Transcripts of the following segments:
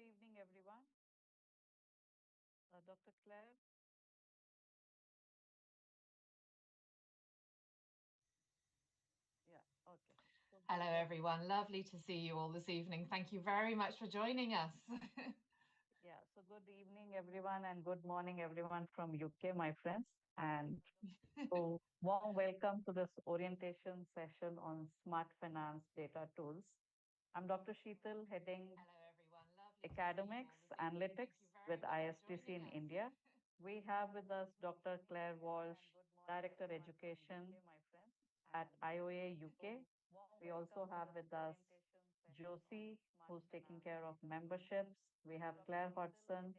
evening, everyone. Dr. Claire. Yeah, okay. So Hello, good. everyone. Lovely to see you all this evening. Thank you very much for joining us. Yeah, so good evening, everyone, and good morning, everyone from UK, my friends. And so, warm welcome to this orientation session on smart finance data tools. I'm Dr. Sheetal, heading Hello, everyone. Lovely to see you academics all this evening. Thank analytics you very with much for ISTC joining in us. India. We have with us Dr. Claire Walsh, Director Education at IoA UK. We also have with us Josie, who's taking care of memberships. We have Claire Hodgson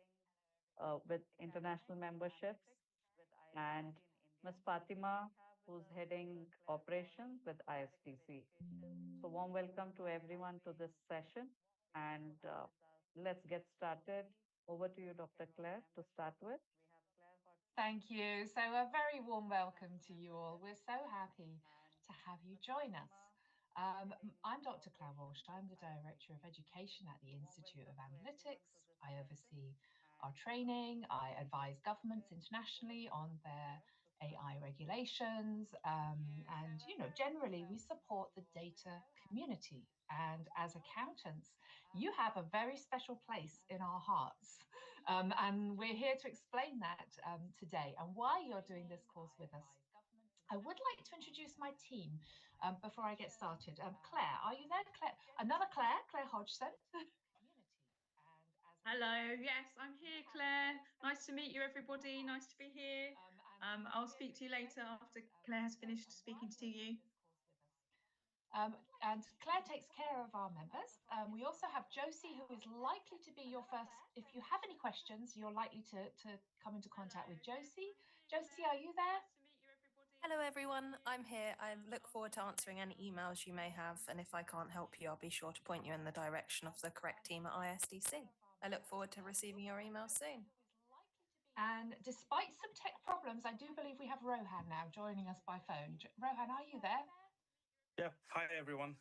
with international memberships, and Ms. Fatima, who's heading operations with ISTC. So, warm welcome to everyone to this session, and let's get started. Over to you, Dr. Claire, to start with. Thank you. So, a very warm welcome to you all. We're so happy to have you join us. I'm Dr. Claire Walsh. I'm the Director of Education at the Institute of Analytics. I oversee our training. I advise governments internationally on their AI regulations. And, generally, we support the data community. And as accountants, you have a very special place in our hearts. And we're here to explain that today and why you're doing this course with us. I would like to introduce my team before I get started. Claire, are you there? Claire, another Claire, Claire Hodgson. Hello, yes, I'm here, Claire. Nice to meet you, everybody. Nice to be here. I'll speak to you later after Claire has finished speaking to you. And Claire takes care of our members. We also have Josie, who is likely to be your first. If you have any questions, you're likely to come into contact with Josie. Josie, are you there? Hello, everyone. I'm here. I look forward to answering any emails you may have. And if I can't help you, I'll be sure to point you in the direction of the correct team at ISDC. I look forward to receiving your emails soon. And despite some tech problems, I do believe we have Rohan now joining us by phone. Rohan, are you there? Yeah, hi everyone.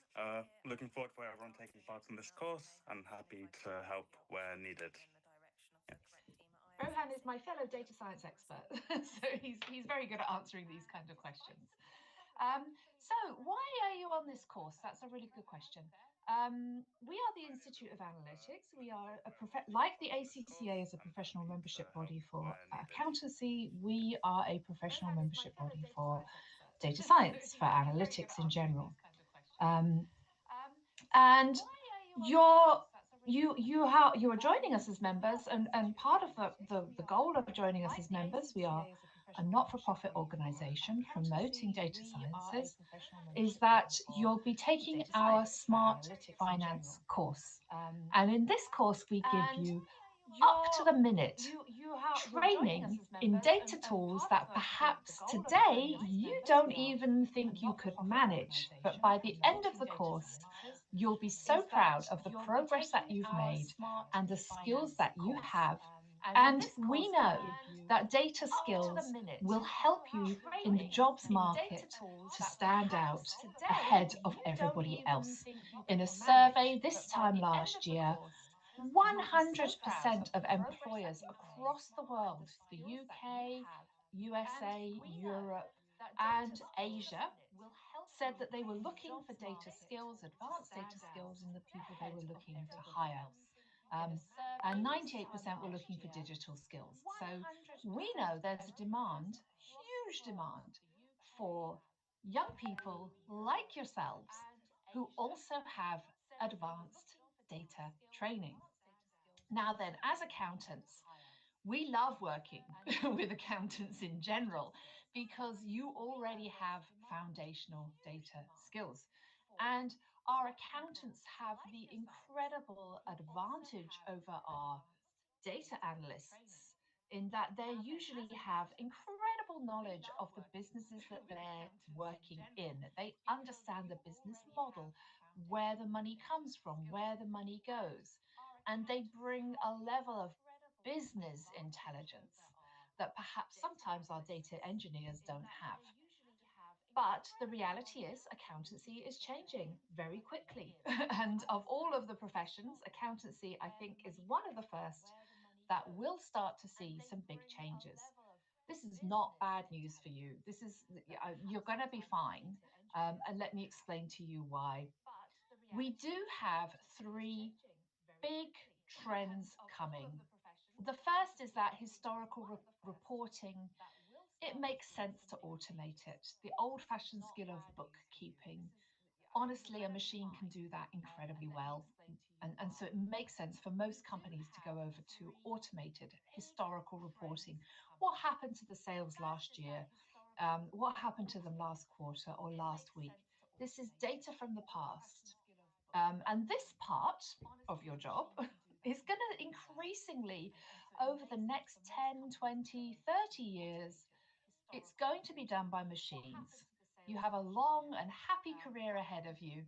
Looking forward for everyone taking part in this course and happy to help where needed. Yeah. Rohan is my fellow data science expert, so he's very good at answering these kind of questions. So why are you on this course? That's a really good question. We are the Institute of Analytics. We are like the ACCA is a professional membership body for accountancy. We are a professional membership body for data science, for analytics in general. And you are joining us as members, and part of the goal of joining us as members, we are a not-for-profit organization promoting data sciences, is that you'll be taking our smart finance course. And in this course we give you up to the minute training in data tools that perhaps today you don't even think you could manage. But by the end of the course, you'll be so proud of the progress that you've made and the skills that you have. And we know that data skills will help you in the jobs market to stand out ahead of everybody else. In a survey this time last year, 100% of employers across the world, the UK, USA, Europe, and Asia, said that they were looking for data skills, advanced data skills in the people they were looking to hire. And 98% were looking for digital skills. So we know there's a demand, huge demand, for young people like yourselves who also have advanced data training. Now then, as accountants, we love working with accountants in general because you already have foundational data skills. And our accountants have the incredible advantage over our data analysts in that they usually have incredible knowledge of the businesses that they're working in. They understand the business model, where the money comes from, where the money goes, and they bring a level of business intelligence that perhaps sometimes our data engineers don't have. But the reality is accountancy is changing very quickly. And of all of the professions, accountancy, I think, is one of the first that will start to see some big changes. This is not bad news for you. This is, you're going to be fine. And let me explain to you why. We do have three big trends coming. The first is that historical reporting, it makes sense to automate it. The old-fashioned skill of bookkeeping, honestly, a machine can do that incredibly well. And so it makes sense for most companies to go over to automated historical reporting. What happened to the sales last year? What happened to them last quarter or last week? This is data from the past. And this part of your job is going to increasingly, over the next 10, 20, 30 years, it's going to be done by machines. You have a long and happy career ahead of you,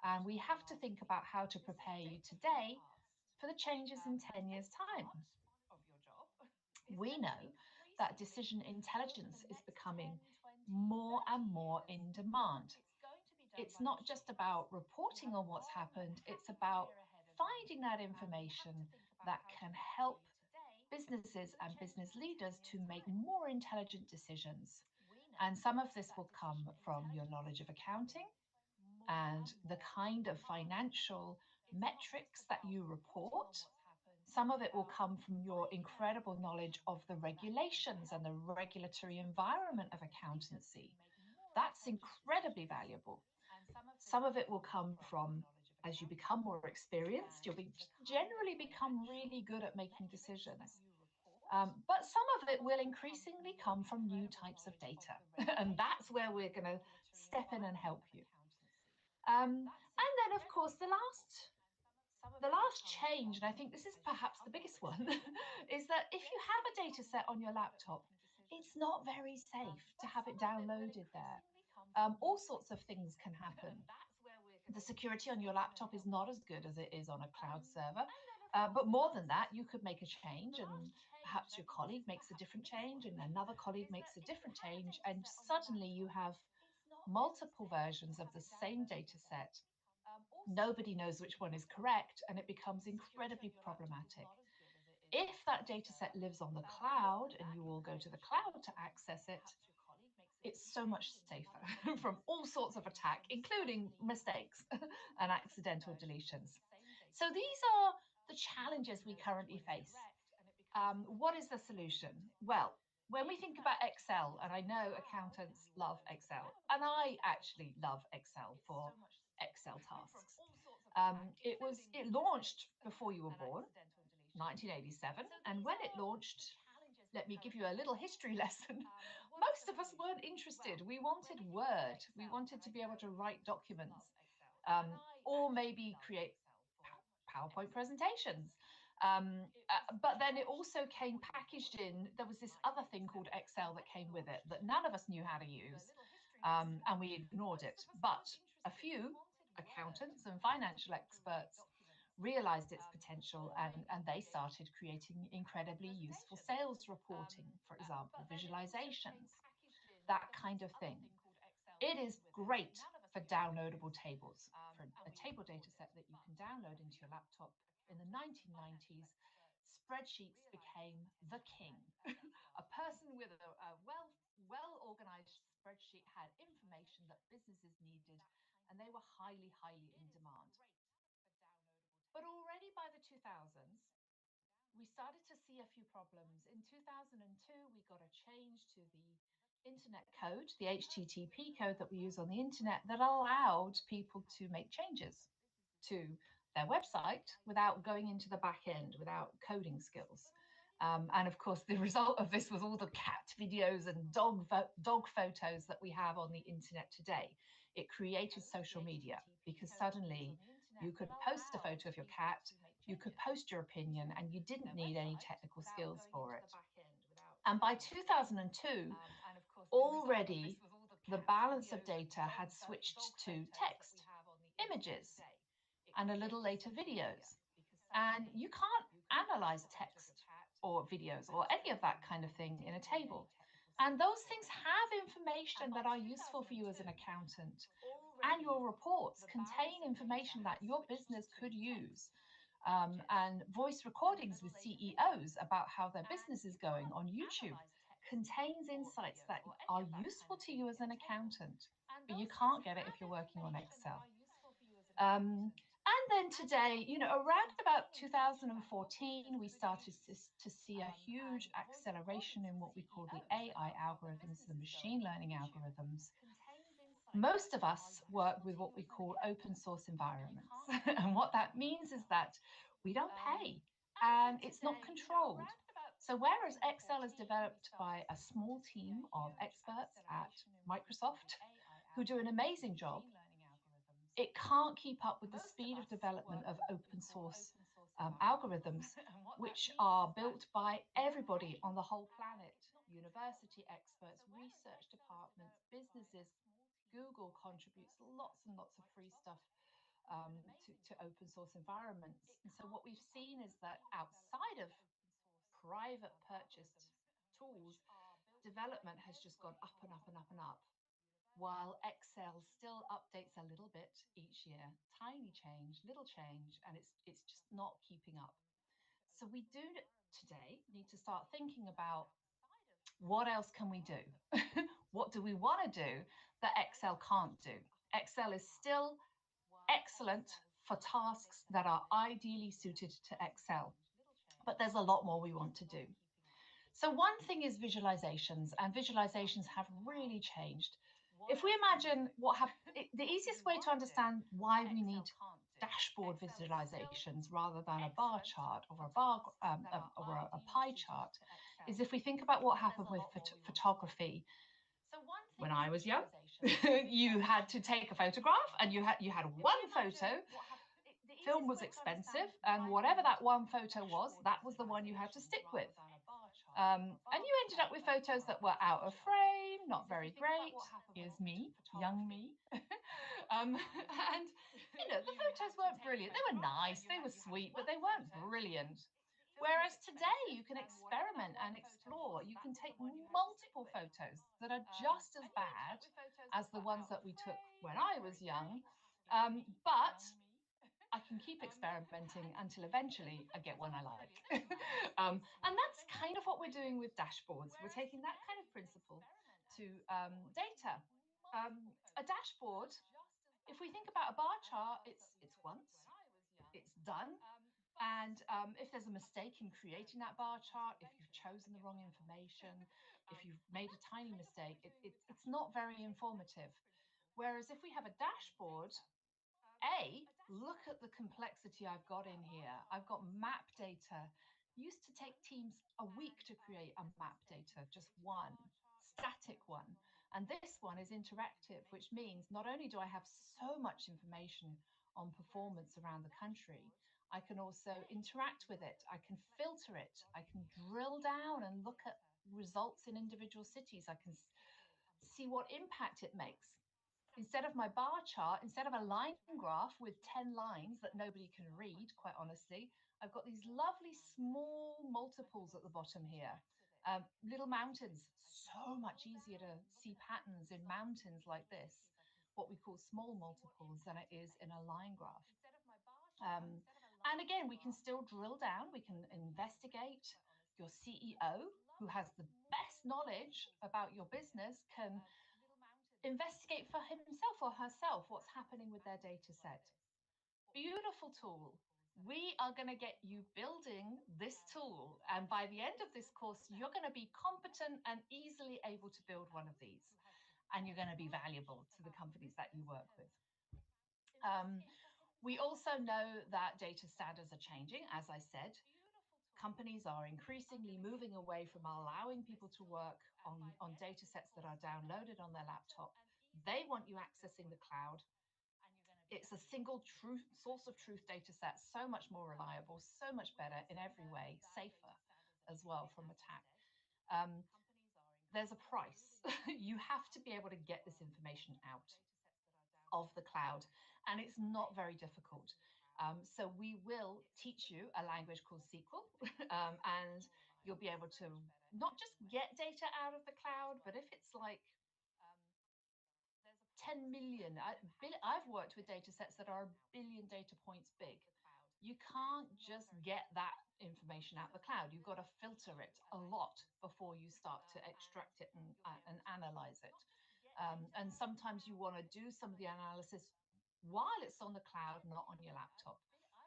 and we have to think about how to prepare you today for the changes in 10 years' time. We know that decision intelligence is becoming more and more in demand. It's not just about reporting on what's happened, it's about finding that information that can help businesses and business leaders to make more intelligent decisions. And some of this will come from your knowledge of accounting and the kind of financial metrics that you report. Some of it will come from your incredible knowledge of the regulations and the regulatory environment of accountancy. That's incredibly valuable. Some of it will come from, as you become more experienced, you'll generally become really good at making decisions. But some of it will increasingly come from new types of data. And that's where we're going to step in and help you. And then, of course, the last change, and I think this is perhaps the biggest one, is that if you have a data set on your laptop, it's not very safe to have it downloaded there. All sorts of things can happen. The security on your laptop is not as good as it is on a cloud server. But more than that, you could make a change, and perhaps your colleague makes a different change, and another colleague makes a different change, and suddenly you have multiple versions of the same data set. Nobody knows which one is correct, and it becomes incredibly problematic. If that data set lives on the cloud and you all go to the cloud to access it, it's so much safer from all sorts of attack, including mistakes and accidental deletions. So these are the challenges we currently face. What is the solution? Well, when we think about Excel, and I know accountants love Excel, and I actually love Excel for Excel tasks. It launched before you were born, 1987, and when it launched, let me give you a little history lesson. Most of us weren't interested. We wanted Word. We wanted to be able to write documents, or maybe create PowerPoint presentations. But then it also came packaged in. There was this other thing called Excel that came with it that none of us knew how to use, and we ignored it. But a few accountants and financial experts realized its potential, and they started creating incredibly useful sales reporting, for example, visualizations, that kind of thing. It is great for downloadable tables, for a table data set that you can download into your laptop. In the 1990s, spreadsheets became the king. A person with a well organized spreadsheet had information that businesses needed, and they were highly in demand. But already by the 2000s, we started to see a few problems. In 2002, we got a change to the internet code, the HTTP code that we use on the internet, that allowed people to make changes to their website without going into the back end, without coding skills. And of course, the result of this was all the cat videos and dog photos that we have on the internet today. It created social media because suddenly you could post a photo of your cat, you could post your opinion, and you didn't need any technical skills for it. And by 2002, already the balance of data had switched to text, images, and a little later videos. And you can't analyze text or videos or any of that kind of thing in a table. And those things have information that are useful for you as an accountant. Annual reports contain information that your business could use. And voice recordings with CEOs about how their business is going on YouTube contains insights that are useful to you as an accountant, but you can't get it if you're working on Excel. And then today, around about 2014, we started to see a huge acceleration in what we call the AI algorithms, the machine learning algorithms. Most of us work with what we call open source environments. And what that means is that we don't pay and it's not controlled. So whereas Excel is developed by a small team of experts at Microsoft who do an amazing job, it can't keep up with the speed of development of open source algorithms, which are built by everybody on the whole planet: university experts, research departments, businesses. Google contributes lots and lots of free stuff to open source environments. And so what we've seen is that outside of private purchased tools, development has just gone up and up and up and up, while Excel still updates a little bit each year, tiny change, little change, and it's just not keeping up. So we do today need to start thinking about what else can we do? What do we want to do that Excel can't do? Excel is still excellent for tasks that are ideally suited to Excel, but there's a lot more we want to do. So one thing is visualizations, and visualizations have really changed. If we imagine the easiest way to understand why we need dashboard visualizations rather than a bar chart or a pie chart is if we think about what happened with photography. When I was young, you had to take a photograph and you had one photo. Film was expensive, and whatever that one photo was, that was the one you had to stick with. And you ended up with photos that were out of frame, not very great. Here's me, young me. And, the photos weren't brilliant. They were nice, they were sweet, but they weren't brilliant. Whereas today you can experiment and explore. You can take multiple photos that are just as bad as the ones that we took when I was young. But I can keep experimenting until eventually I get one I like. And that's kind of what we're doing with dashboards. We're taking that kind of principle to data. A dashboard, if we think about a bar chart, it's once, it's done. And if there's a mistake in creating that bar chart, if you've chosen the wrong information, if you've made a tiny mistake, it's not very informative. Whereas if we have a dashboard, look at the complexity I've got in here. I've got map data. Used to take teams a week to create a map data, just one, static one. And this one is interactive, which means not only do I have so much information on performance around the country, I can also interact with it. I can filter it. I can drill down and look at results in individual cities. I can see what impact it makes. Instead of my bar chart, instead of a line graph with 10 lines that nobody can read, quite honestly, I've got these lovely small multiples at the bottom here. Little mountains, so much easier to see patterns in mountains like this, what we call small multiples, than it is in a line graph. And again, we can still drill down, we can investigate. Your CEO, who has the best knowledge about your business, can investigate for himself or herself what's happening with their data set. Beautiful tool. We are going to get you building this tool. And by the end of this course, you're going to be competent and easily able to build one of these. And you're going to be valuable to the companies that you work with. We also know that data standards are changing. As I said, companies are increasingly moving away from allowing people to work on data sets that are downloaded on their laptop. They want you accessing the cloud. It's a single source of truth data set, so much more reliable, so much better in every way, safer as well from attack. There's a price. You have to be able to get this information out of the cloud, and it's not very difficult. So we will teach you a language called SQL, and You'll be able to not just get data out of the cloud, but if it's like 10 million, I've worked with data sets that are a billion data points big. You can't just get that information out of the cloud. You've got to filter it a lot before you start to extract it and analyze it. And sometimes you want to do some of the analysis while it's on the cloud, not on your laptop.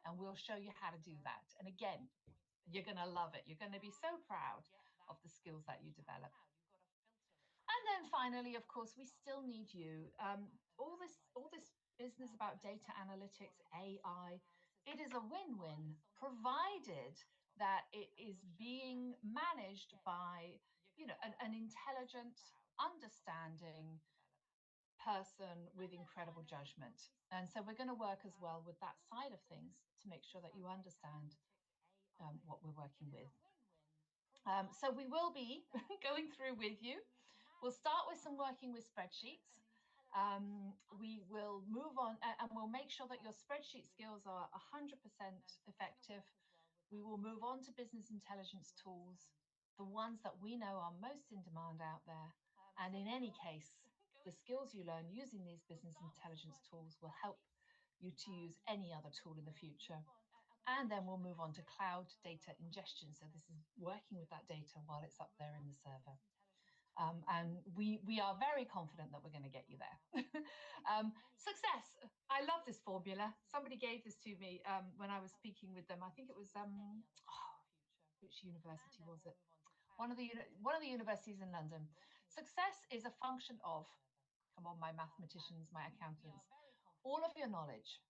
And we'll show you how to do that. And again, you're going to love it. You're going to be so proud of the skills that you develop. And then finally, of course, we still need you. All this business about data analytics, AI, it is a win-win, provided that it is being managed by, an intelligent, understanding person with incredible judgment. And so we're going to work as well with that side of things to make sure that you understand what we're working with. So we will be going through with you. We'll start with some working with spreadsheets. We will move on and we'll make sure that your spreadsheet skills are 100% effective. We will move on to business intelligence tools, the ones that we know are most in demand out there. And in any case, the skills you learn using these business intelligence tools will help you to use any other tool in the future. And then we'll move on to cloud data ingestion. So this is working with that data while it's up there in the server. And we are very confident that we're going to get you there. Success. I love this formula. Somebody gave this to me when I was speaking with them. I think it was, which university was it? One of the universities in London. Success is a function of, come on, my mathematicians, my accountants, all of your knowledge,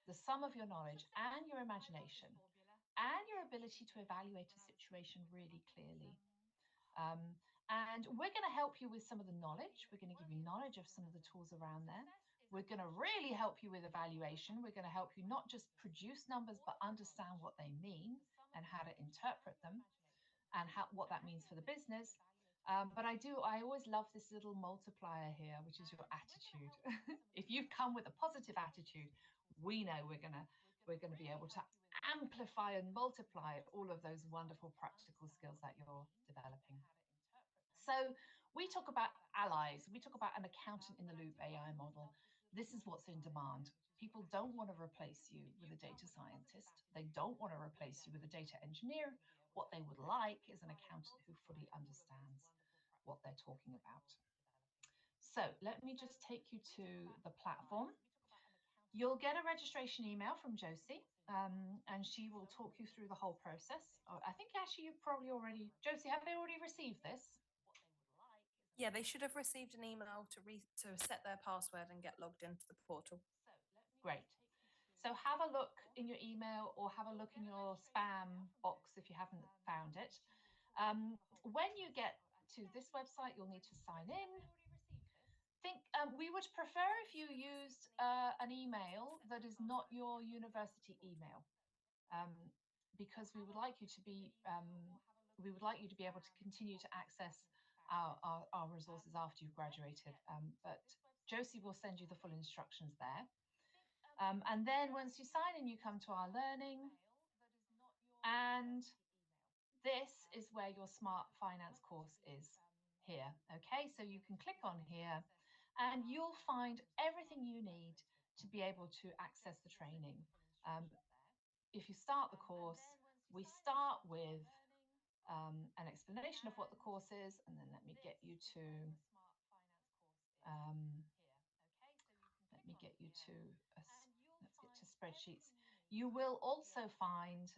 the sum of your knowledge and your imagination, and your ability to evaluate a situation really clearly. And we're going to help you with some of the knowledge. We're going to give you knowledge of some of the tools around there. We're going to really help you with evaluation. We're going to help you not just produce numbers, but understand what they mean and how to interpret them and what that means for the business. But I always love this little multiplier here, which is your attitude. If you come with a positive attitude, we know we're going to be able to amplify and multiply all of those wonderful practical skills that you're developing. So we talk about allies. We talk about an accountant in the loop AI model. This is what's in demand. People don't want to replace you with a data scientist. They don't want to replace you with a data engineer. What they would like is an accountant who fully understands what they're talking about. So let me just take you to the platform. You'll get a registration email from Josie, and she will talk you through the whole process. I think actually you've probably already, Josie, have they already received this? Yeah, they should have received an email to set their password and get logged into the portal. Great. So have a look in your email or have a look in your spam box if you haven't found it. When you get to this website, you'll need to sign in. We would prefer if you used an email that is not your university email, because we would like you to be able to continue to access our resources after you've graduated. But Josie will send you the full instructions there. And then once you sign in, you come to our learning. And this is where your smart finance course is here. Okay, so you can click on here and you'll find everything you need to be able to access the training. If you start the course, we start with an explanation of what the course is, and then let me get you to let's get to spreadsheets. You will also find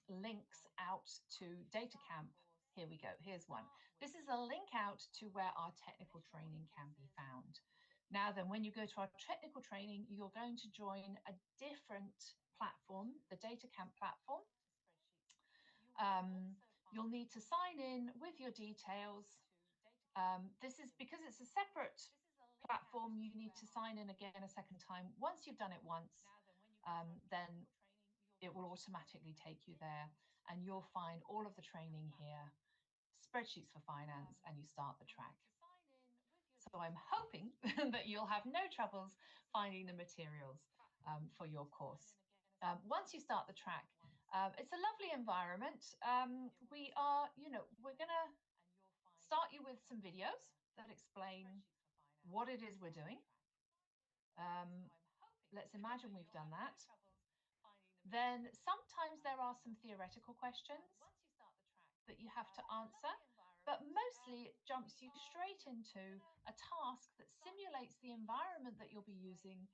links out to data camp. Here we go. Here's one. This is a link out to where our technical training can be found. Now then, when you go to our technical training, you're going to join a different platform, the data camp platform. You'll need to sign in with your details. This is because it's a separate platform, you need to sign in again a second time. Once you've done it once, then it will automatically take you there and you'll find all of the training here, spreadsheets for finance, and you start the track. So I'm hoping that you'll have no troubles finding the materials for your course. Once you start the track, It's a lovely environment. We are, we're going to start you with some videos that explain what it is we're doing. Let's imagine we've done that. Then sometimes there are some theoretical questions that you have to answer, but mostly it jumps you straight into a task that simulates the environment that you'll be using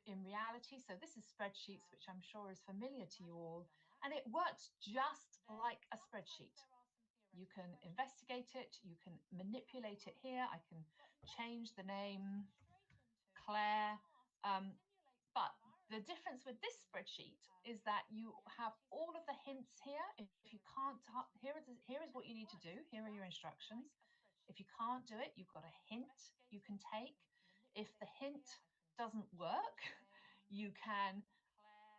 in reality. So this is spreadsheets, which I'm sure is familiar to you all, and it works just like a spreadsheet. You can investigate it, you can manipulate it here. I can change the name, Claire. But the difference with this spreadsheet is that you have all of the hints here. If you can't, here is what you need to do. Here are your instructions. If you can't do it, you've got a hint you can take. If the hint doesn't work, you can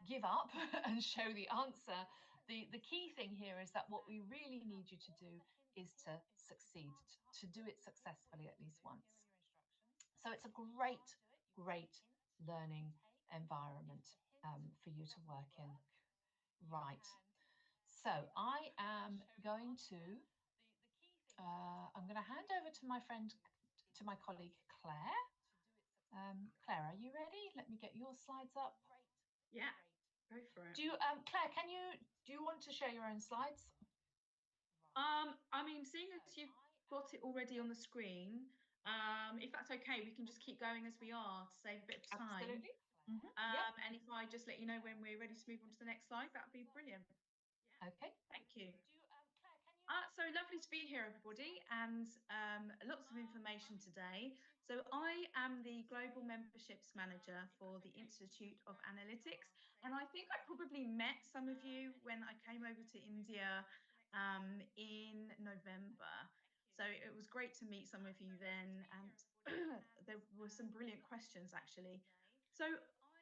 give up and show the answer. The key thing here is that what we really need you to do is to succeed, to do it successfully at least once. So it's a great, great learning environment for you to work in. Right. So I am going to, I'm going to hand over to my friend, to my colleague Claire. Claire, are you ready? Let me get your slides up. Yeah, go for it. Claire, do you want to share your own slides? I mean, seeing as you've got it already on the screen, if that's okay, we can just keep going as we are to save a bit of time. Absolutely. Yep. And if I just let you know when we're ready to move on to the next slide, that would be brilliant. Okay. Thank you. So lovely to be here, everybody, and lots of information today. So I am the Global Memberships Manager for the Institute of Analytics, and I think I probably met some of you when I came over to India in November. So it was great to meet some of you then, and there were some brilliant questions actually. So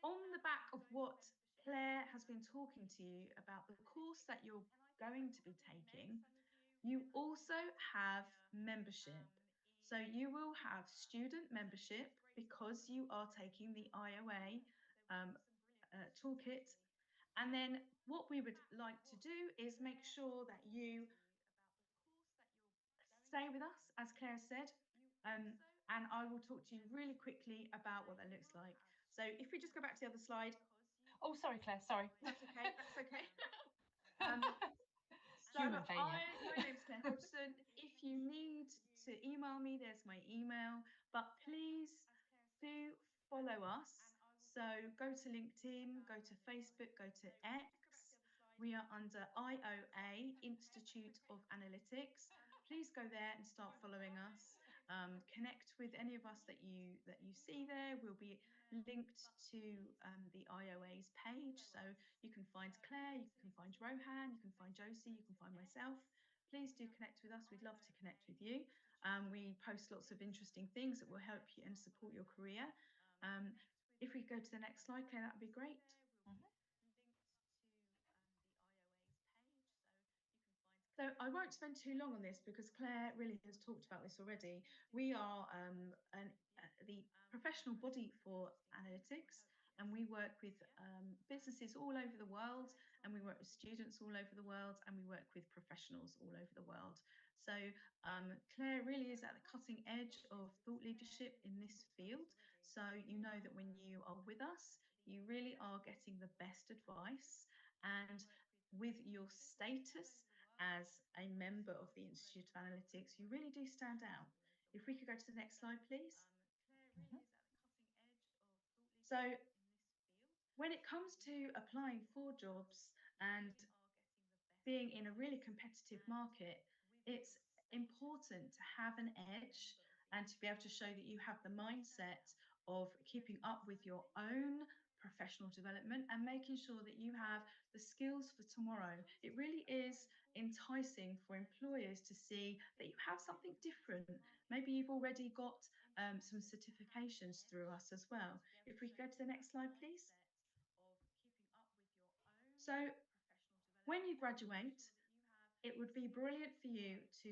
on the back of what Claire has been talking to you about the course that you're going to be taking, you also have membership. So you will have student membership because you are taking the IoA toolkit. And then what we would like to do is make sure that you stay with us, as Claire said, and I will talk to you really quickly about what that looks like. So if we just go back to the other slide. Oh, sorry, Claire, sorry. That's okay, that's okay. Human failure. My name's Claire Hodgson. If you need to email me, there's my email. But please do follow us. So go to LinkedIn, go to Facebook, go to X. We are under IoA, Institute of Analytics. Please go there and start following us. Connect with any of us that you see there. We'll be linked to the IoA's page, so you can find Claire, you can find Rohan, you can find Josie, you can find myself. Please do connect with us. We'd love to connect with you. We post lots of interesting things that will help you and support your career. If we go to the next slide, Claire, that would be great. So I won't spend too long on this because Claire really has talked about this already. We are the professional body for analytics, and we work with businesses all over the world, and we work with students all over the world, and we work with professionals all over the world. So Claire really is at the cutting edge of thought leadership in this field. So you know that when you are with us, you really are getting the best advice, and with your status as a member of the Institute of Analytics, you really do stand out. If we could go to the next slide, please. So when it comes to applying for jobs and being in a really competitive market, it's important to have an edge and to be able to show that you have the mindset of keeping up with your own professional development and making sure that you have the skills for tomorrow. It really is enticing for employers to see that you have something different. Maybe you've already got some certifications through us as well. If we go to the next slide, please. So when you graduate, it would be brilliant for you to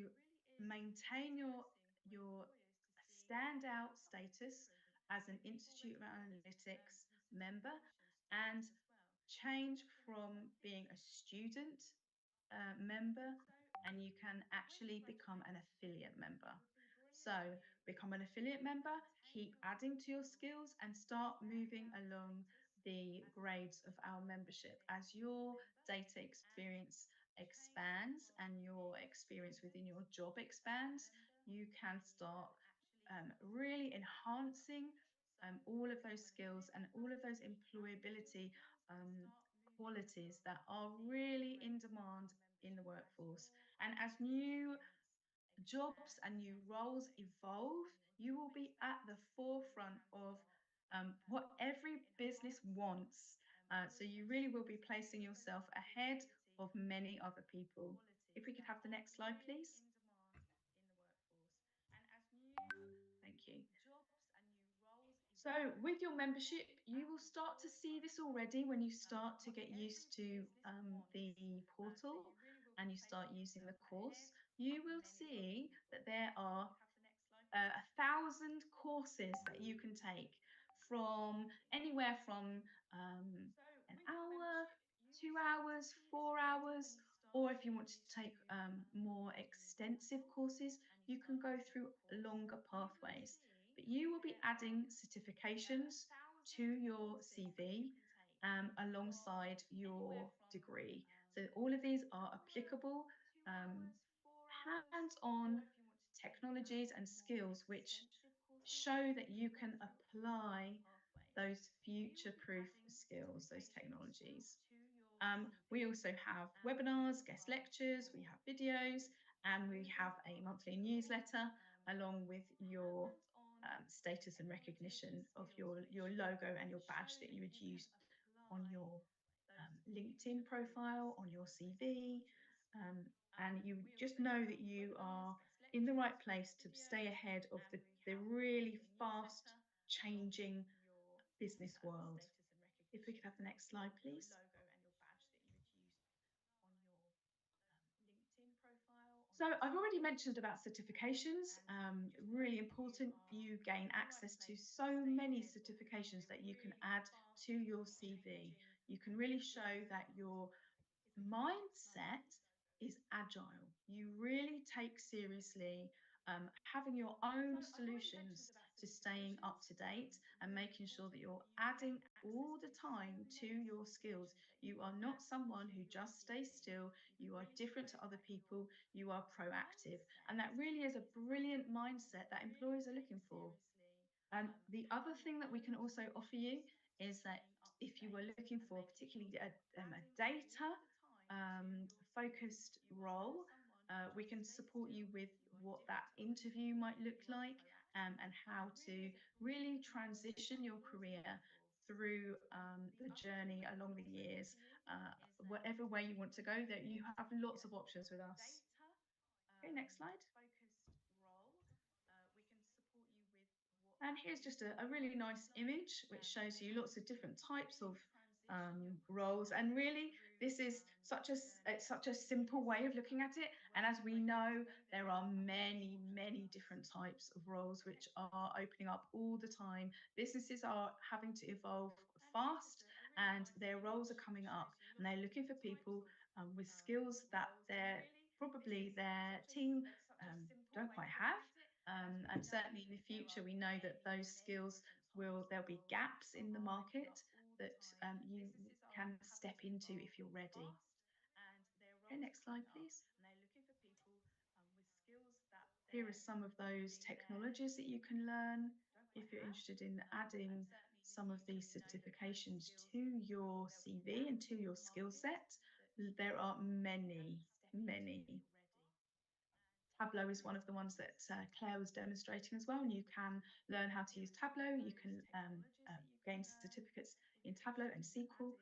maintain your standout status as an Institute of Analytics member and change from being a student member, and you can actually become an affiliate member. So become an affiliate member, keep adding to your skills, and start moving along the grades of our membership as your data experience expands and your experience within your job expands. You can start really enhancing all of those skills and all of those employability qualities that are really in demand in the workforce. And as new jobs and new roles evolve, you will be at the forefront of what every business wants. So you really will be placing yourself ahead of many other people. If we could have the next slide, please. Thank you. So with your membership, you will start to see this already when you start to get used to the portal and you start using the course. You will see that there are 1,000 courses that you can take from anywhere from an hour, 2 hours, 4 hours, or if you want to take more extensive courses, you can go through longer pathways. But you will be adding certifications to your CV alongside your degree. So all of these are applicable hands-on technologies and skills which show that you can apply those future-proof skills, those technologies. We also have webinars, guest lectures, we have videos, and we have a monthly newsletter along with your status and recognition of your logo and your badge that you would use on your LinkedIn profile, on your CV, and you just know that you are in the right place to stay ahead of the really fast changing business world. If we could have the next slide, please. So I've already mentioned about certifications, really important. You gain access to so many certifications that you can add to your CV. You can really show that your mindset is agile. You really take seriously having your own solutions to staying up to date and making sure that you're adding all the time to your skills. You are not someone who just stays still. You are different to other people. You are proactive. And that really is a brilliant mindset that employers are looking for. The other thing that we can also offer you is that if you were looking for particularly a data focused role, we can support you with what that interview might look like and how to really transition your career through the journey along the years, whatever way you want to go, that you have lots of options with us. Okay, next slide. And here's just a really nice image which shows you lots of different types of roles. And really, this is such a simple way of looking at it. And as we know, there are many, many different types of roles which are opening up all the time. Businesses are having to evolve fast, and their roles are coming up, and they're looking for people with skills that their team don't quite have. And certainly in the future, we know that those skills there'll be gaps in the market that you can step into if you're ready. Okay, next slide, please. Here are some of those technologies that you can learn if you're interested in adding some of these certifications to your CV and to your skill set. There are many, many. Tableau is one of the ones that Claire was demonstrating as well, and you can learn how to use Tableau. You can gain certificates in Tableau and SQL.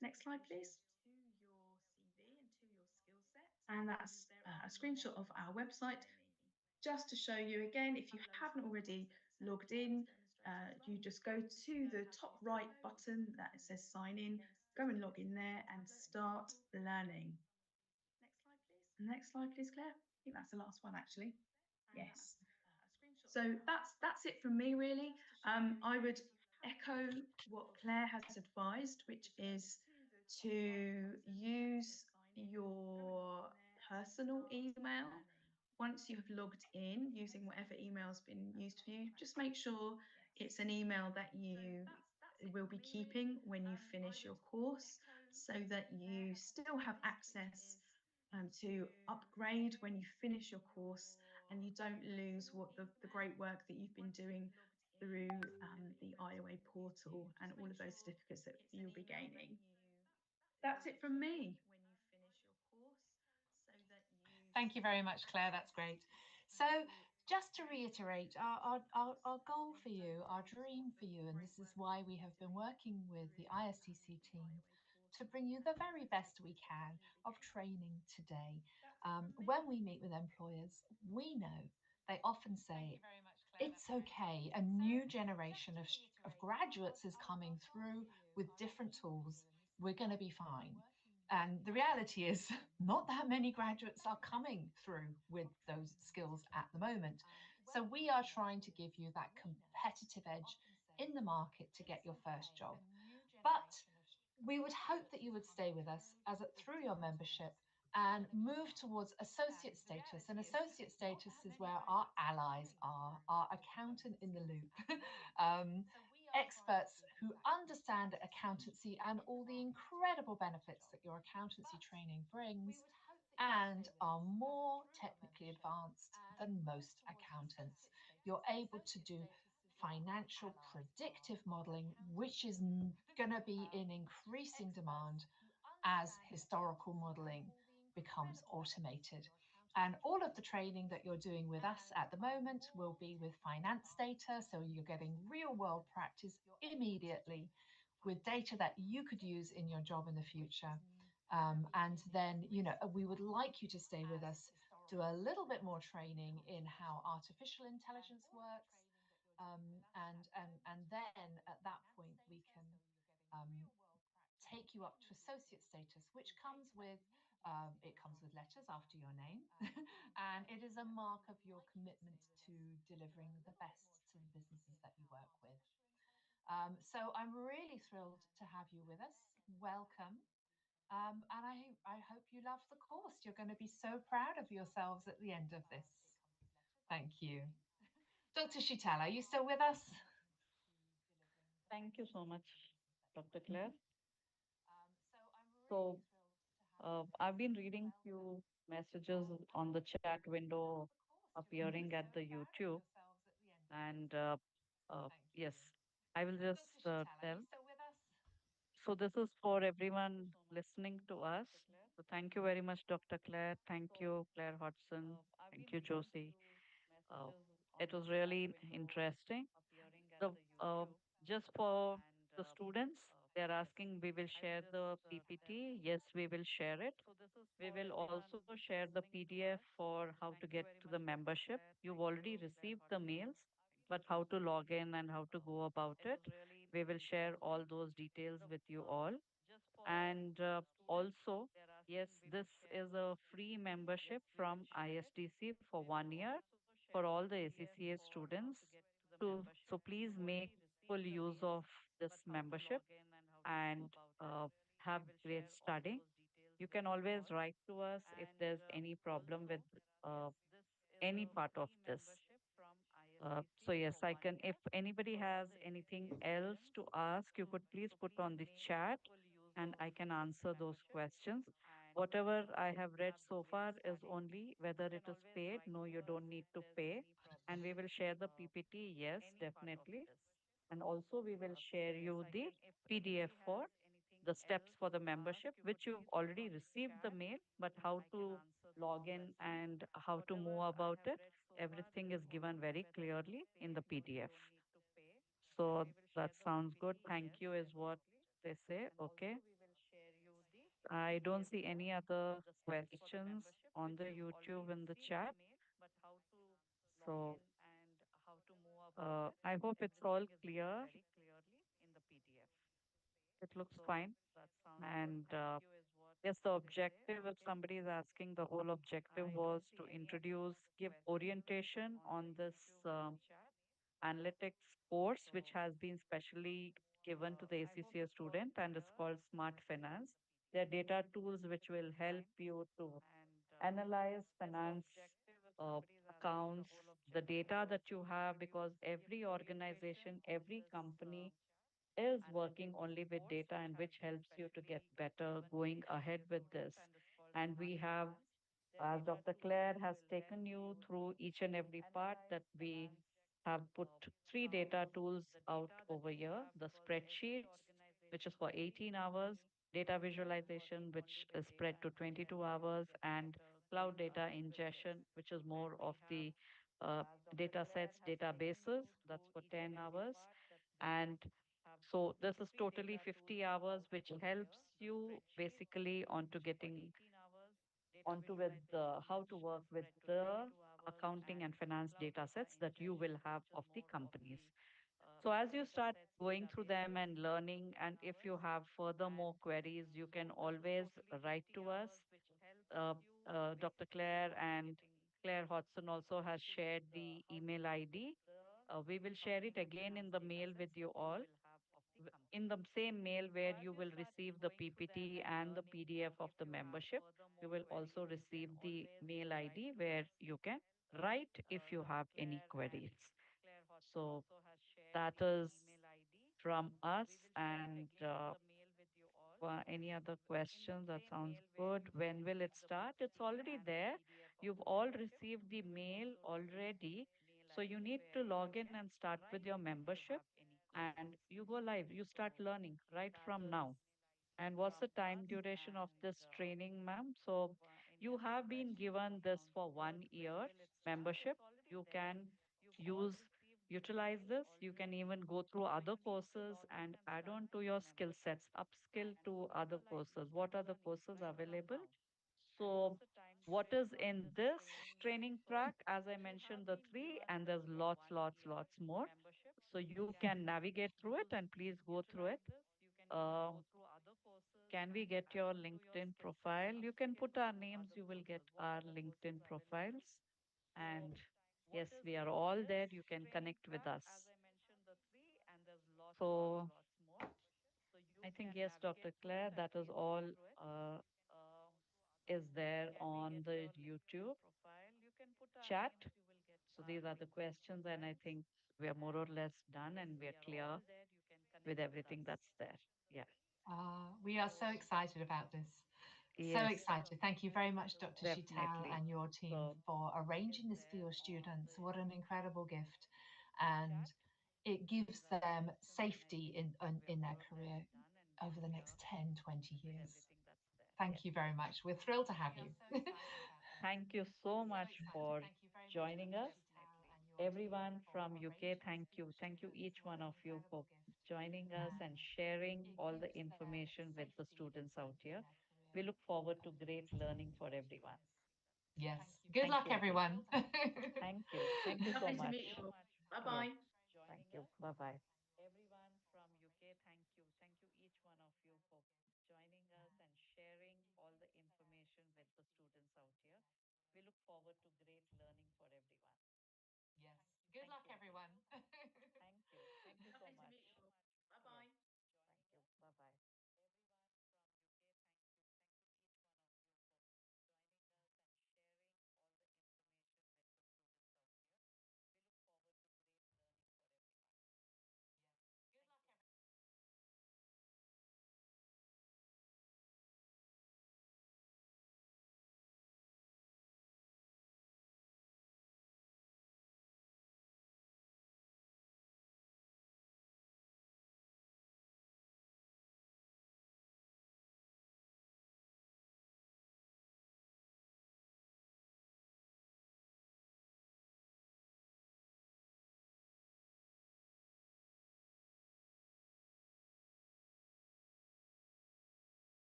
Next slide, please. And that's a screenshot of our website, just to show you again, if you haven't already logged in, you just go to the top right button that it says sign in, go and log in there and start learning. Next slide, please, Claire. I think that's the last one, actually. Yes. So that's it from me, really. I would echo what Claire has advised, which is to use your personal email once you have logged in using whatever email's been used for you. Just make sure it's an email that you will be keeping when you finish your course so that you still have access to upgrade when you finish your course and you don't lose what the great work that you've been doing through the IoA portal and all of those certificates that you'll be gaining. That's it from me. Thank you very much, Claire. That's great. So just to reiterate, our goal for you, our dream for you, and this is why we have been working with the ISTC team to bring you the very best we can of training today. When we meet with employers, we know they often say, it's okay, a new generation of graduates is coming through with different tools. We're going to be fine. And the reality is, not that many graduates are coming through with those skills at the moment. So we are trying to give you that competitive edge in the market to get your first job. But we would hope that you would stay with us through your membership and move towards associate status. And associate status is where our allies are, our accountant in the loop, experts who understand accountancy and all the incredible benefits that your accountancy training brings and are more technically advanced than most accountants. You're able to do financial predictive modeling, which is going to be in increasing demand as historical modeling becomes automated. And all of the training that you're doing with us at the moment will be with finance data. So you're getting real world practice immediately with data that you could use in your job in the future. And then, we would like you to stay with us, do a little bit more training in how artificial intelligence works. And then at that point, we can take you up to associate status, which comes with it comes with letters after your name, and it is a mark of your commitment to delivering the best to the businesses that you work with. So I'm really thrilled to have you with us. Welcome. And I hope you love the course. You're going to be so proud of yourselves at the end of this. Thank you. Dr. Shital, are you still with us? Thank you so much, Dr. Claire. So I've been reading few messages on the chat window appearing at the YouTube, and yes, I will just tell. So this is for everyone listening to us. So thank you very much, Dr. Claire. Thank you, Claire Hodgson. Thank you, Josie. Uh, it was really interesting. The just for the students, they're asking we will share the PPT. Yes, we will share it. We will also share the PDF for how to get to the membership. You've already received the mails, but how to log in and how to go about it. We will share all those details with you all. And also, yes, this is a free membership from ISDC for 1 year for all the ACCA students. So please make full use of this membership and uh, have great studying. You can always write to us if there's any problem with uh, any part of this. So yes, I can. If anybody has anything else to ask, you could please put on the chat, and I can answer those questions. Whatever I have read so far is only whether it is paid. No, you don't need to pay. And we will share the PPT. Yes, definitely. And also we will share you the PDF for the steps for the membership, which you've already received the mail, but how to log in and how to move about it, everything is given very clearly in the PDF. So that sounds good. Thank you is what they say. Okay. I don't see any other questions on the YouTube in the chat. So I hope it's all clear. It looks fine. And yes, the objective, if somebody is asking, the whole objective was to introduce, give orientation on this analytics course, which has been specially given to the ACCA student, and it's called Smart Finance. They're data tools which will help you to analyze finance uh, accounts, the data that you have, because every organization, every company is working only with data, and which helps you to get better going ahead with this. And we have, as Dr. Claire has taken you through each and every part, that we have put three data tools out over here: the spreadsheets, which is for 18 hours, data visualization, which is spread to 22 hours, and cloud data ingestion, which is more of the uh, data sets, databases, that's for 10 hours. And so this is totally 50 hours, which helps you basically onto getting onto with how to work with the accounting and finance data sets that you will have of the companies. So as you start going through them and learning, and if you have further more queries, you can always write to us. Uh, Dr. Claire and Claire Hodson also has shared the email ID. We will share it again in the mail with you all. In the same mail where you will receive the PPT and the PDF of the membership, you will also receive the mail ID where you can write if you have any queries. So that is from us. And any other questions? That sounds good. When will it start? It's already there. You've all received the mail already. So you need to log in and start with your membership, and you go live. You start learning right from now. And what's the time duration of this training, ma'am? So you have been given this for 1 year membership. You can use, utilize this. You can even go through other courses and add on to your skill sets, upskill to other courses. What are the courses available? So what is in this training track? As I mentioned, the three, and there's lots more. So you can navigate through it and please go through it. Um, can we get your LinkedIn profile? You can put our names, you will get our LinkedIn profiles. And yes, we are all there. You can connect with us. So I think, yes, Dr. Claire, that is all is there on the YouTube chat. So these are the questions, and I think we are more or less done and we are clear with everything that's there. Yeah. We are so excited about this. So Yes, excited. Thank you very much, Dr. Shital definitely. and your team So for arranging this for your students. What an incredible gift. And it gives them safety in their career over the next 10, 20 years. yes. Thank you very much. We're thrilled to have you. Thank you so much for joining us. Everyone from UK, thank you. Thank you, each one of you, for joining us and sharing all the information with the students out here. We look forward to great learning for everyone. Yes. Good Thank luck, you again. everyone. Thank you. Thank you so Lovely to much. meet you all. Bye Yes. bye. Thank you. Bye bye. Everyone from UK, thank you. Thank you, each one of you, for joining us and sharing all the information with the students out here. We look forward to great learning for everyone. Yes. Good Thank luck, you again. everyone. Thank